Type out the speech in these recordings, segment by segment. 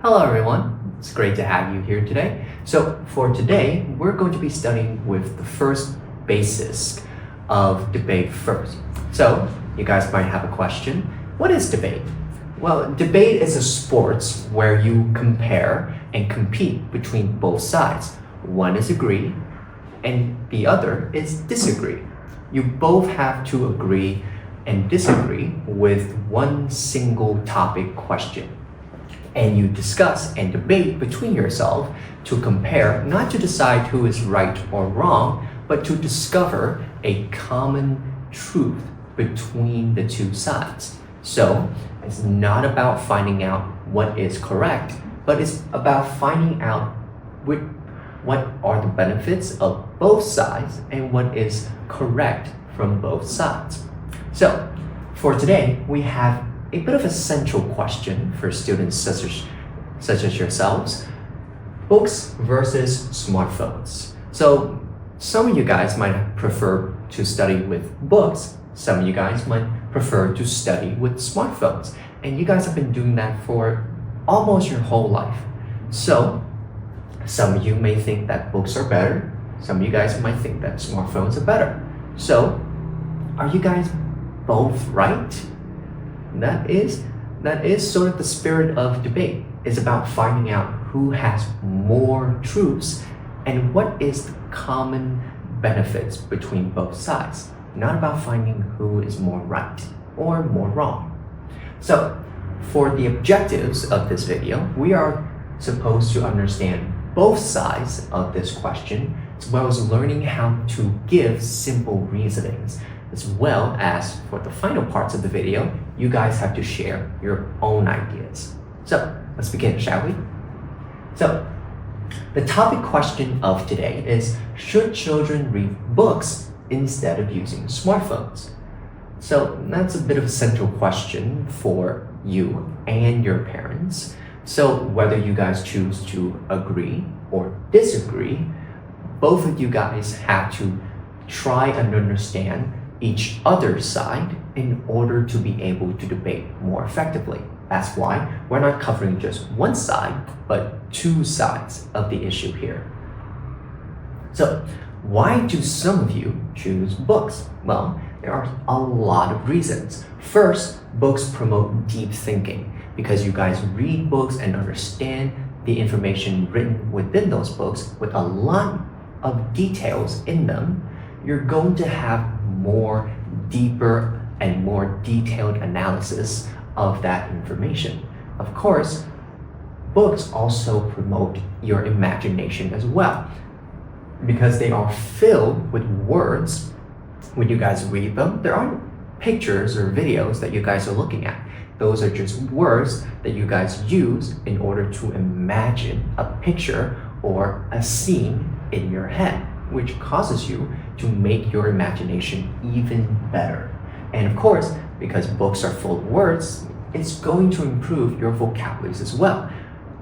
Hello everyone, it's great to have you here today. So for today, we're going to be studying with the first basis of debate first. So you guys might have a question. What is debate? Well, debate is a sport where you compare and compete between both sides. One is agree and the other is disagree. You both have to agree and disagree with one single topic question. And you discuss and debate between yourself to compare, not to decide who is right or wrong, but to discover a common truth between the two sides. So it's not about finding out what is correct, but it's about finding out what are the benefits of both sides and what is correct from both sides. So for today, we have a bit of a central question for students such as yourselves: books versus smartphones. So some of you guys might prefer to study with books, some of you guys might prefer to study with smartphones, and you guys have been doing that for almost your whole life. So some of you may think that books are better, some of you guys might think that smartphones are better. So are you guys both right? That is sort of the spirit of debate. It's about finding out who has more truths and what is the common benefits between both sides. Not about finding who is more right or more wrong. So for the objectives of this video, we are supposed to understand both sides of this question, as well as learning how to give simple reasonings, as well as for the final parts of the video, you guys have to share your own ideas. So let's begin, shall we? So the topic question of today is, should children read books instead of using smartphones? So that's a bit of a central question for you and your parents. So whether you guys choose to agree or disagree, both of you guys have to try and understand each other's side in order to be able to debate more effectively. That's why we're not covering just one side, but two sides of the issue here. So why do some of you choose books? Well, there are a lot of reasons. First, books promote deep thinking because you guys read books and understand the information written within those books with a lot of details in them. You're going to have more deeper and more detailed analysis of that information. Of course, books also promote your imagination as well, because they are filled with words. When you guys read them, there aren't pictures or videos that you guys are looking at. Those are just words that you guys use in order to imagine a picture or a scene in your head, which causes you to make your imagination even better. And of course, because books are full of words, it's going to improve your vocabularies as well.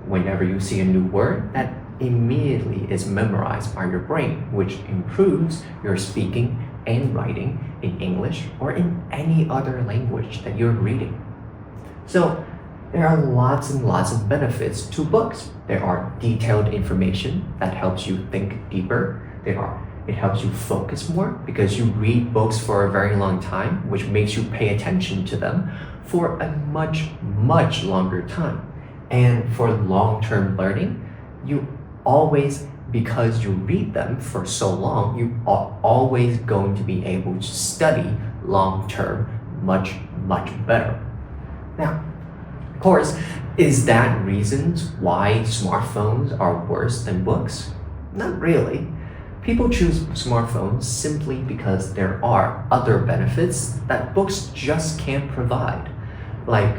Whenever you see a new word, that immediately is memorized by your brain, which improves your speaking and writing in English or in any other language that you're reading. So there are lots and lots of benefits to books. There are detailed information that helps you think deeper. It helps you focus more because you read books for a very long time, which makes you pay attention to them for a much, much longer time. And for long-term learning, because you read them for so long, you are always going to be able to study long-term much, much better. Now, of course, is that reasons why smartphones are worse than books? Not really. People choose smartphones simply because there are other benefits that books just can't provide. Like,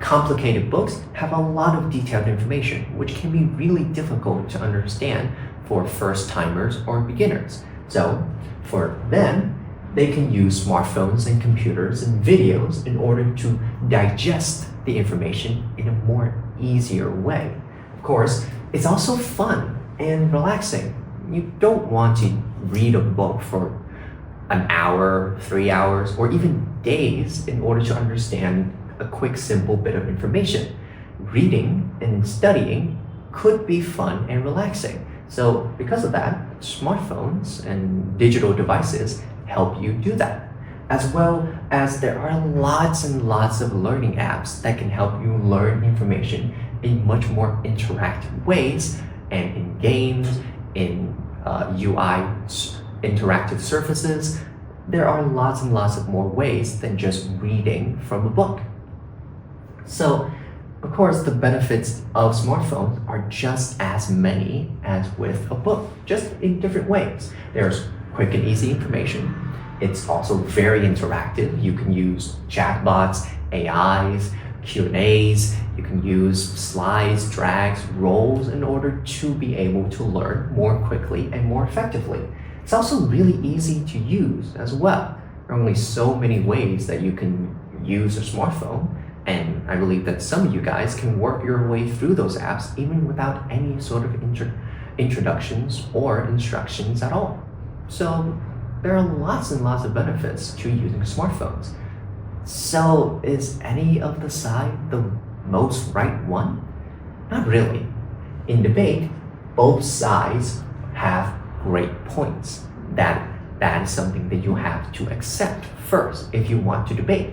complicated books have a lot of detailed information, which can be really difficult to understand for first-timers or beginners. So, for them, they can use smartphones and computers and videos in order to digest the information in a more easier way. Of course, it's also fun and relaxing. You don't want to read a book for an hour, 3 hours, or even days in order to understand a quick, simple bit of information. reading and studying could be fun and relaxing. So because of that, smartphones and digital devices help you do that. As well as there are lots and lots of learning apps that can help you learn information in much more interactive ways, and in games, in UI interactive surfaces. There are lots and lots of more ways than just reading from a book. So, of course, the benefits of smartphones are just as many as with a book, just in different ways. There's quick and easy information. It's also very interactive. You can use chatbots, AIs, Q&As. You can use slides, drags, rolls in order to be able to learn more quickly and more effectively. It's also really easy to use as well. There are only so many ways that you can use a smartphone, and I believe that some of you guys can work your way through those apps even without any sort of introductions or instructions at all. So there are lots and lots of benefits to using smartphones. So is any of the side the most right one? Not really. In debate, both sides have great points. That is something that you have to accept first if you want to debate.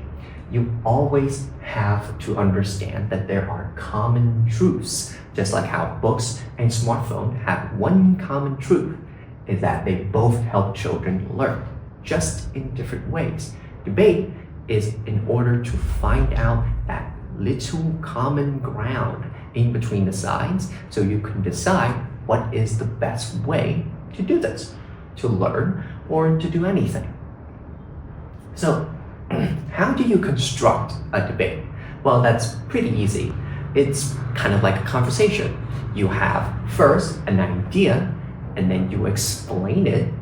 You always have to understand that there are common truths, just like how books and smartphone have one common truth, is that they both help children learn, just in different ways. Debate is in order to find out that little common ground in between the sides, so you can decide what is the best way to do this, to learn or to do anything. So how do you construct a debate? Well, that's pretty easy. It's kind of like a conversation. You have first an idea, and then you explain it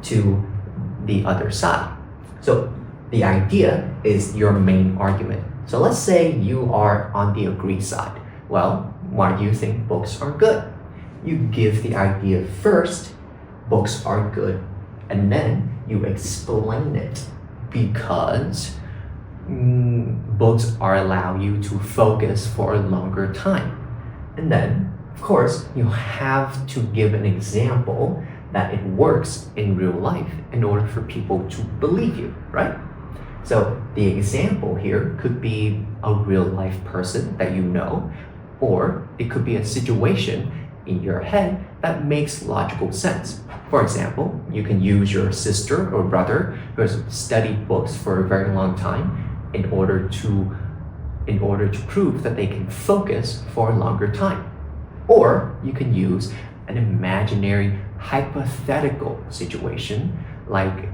to the other side. So the idea is your main argument. So let's say you are on the agree side. Well, why do you think books are good? You give the idea first, books are good, and then you explain it because books allow you to focus for a longer time. And then, of course, you have to give an example that it works in real life in order for people to believe you, right? So the example here could be a real life person that you know, or it could be a situation in your head that makes logical sense. For example, you can use your sister or brother who has studied books for a very long time in order to prove that they can focus for a longer time. Or you can use an imaginary hypothetical situation, like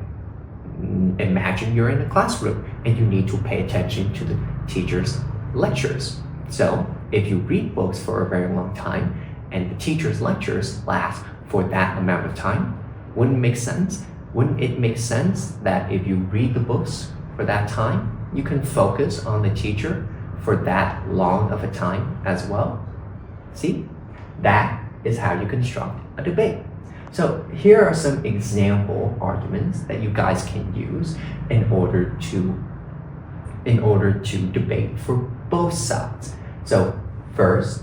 imagine you're in a classroom and you need to pay attention to the teacher's lectures. So if you read books for a very long time and the teacher's lectures last for that amount of time, wouldn't it make sense that if you read the books for that time, you can focus on the teacher for that long of a time as well? See, that is how you construct a debate. So here are some example arguments that you guys can use in order to debate for both sides. So first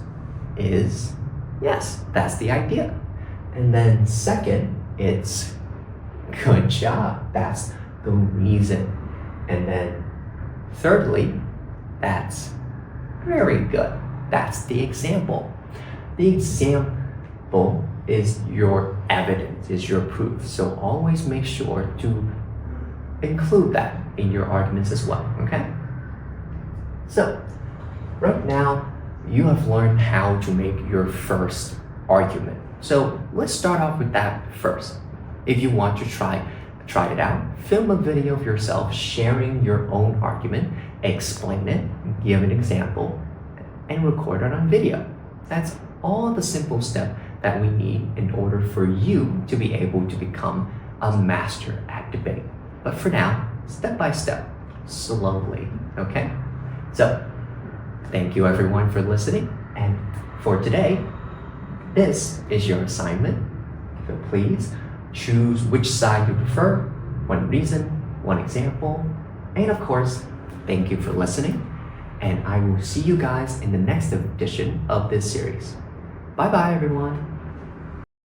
is, yes, that's the idea. And then second, it's good job, that's the reason. And then thirdly, that's very good, that's the example. The example is your evidence, is your proof. So always make sure to include that in your arguments as well, okay? So right now, you have learned how to make your first argument. So let's start off with that first. If you want to try it out, film a video of yourself sharing your own argument, explain it, give an example, and record it on video. That's all the simple steps that we need in order for you to be able to become a master at debate. But for now, step by step, slowly, okay? So, thank you everyone for listening. And for today, this is your assignment. So please choose which side you prefer, one reason, one example, and of course, thank you for listening. And I will see you guys in the next edition of this series. Bye bye, everyone.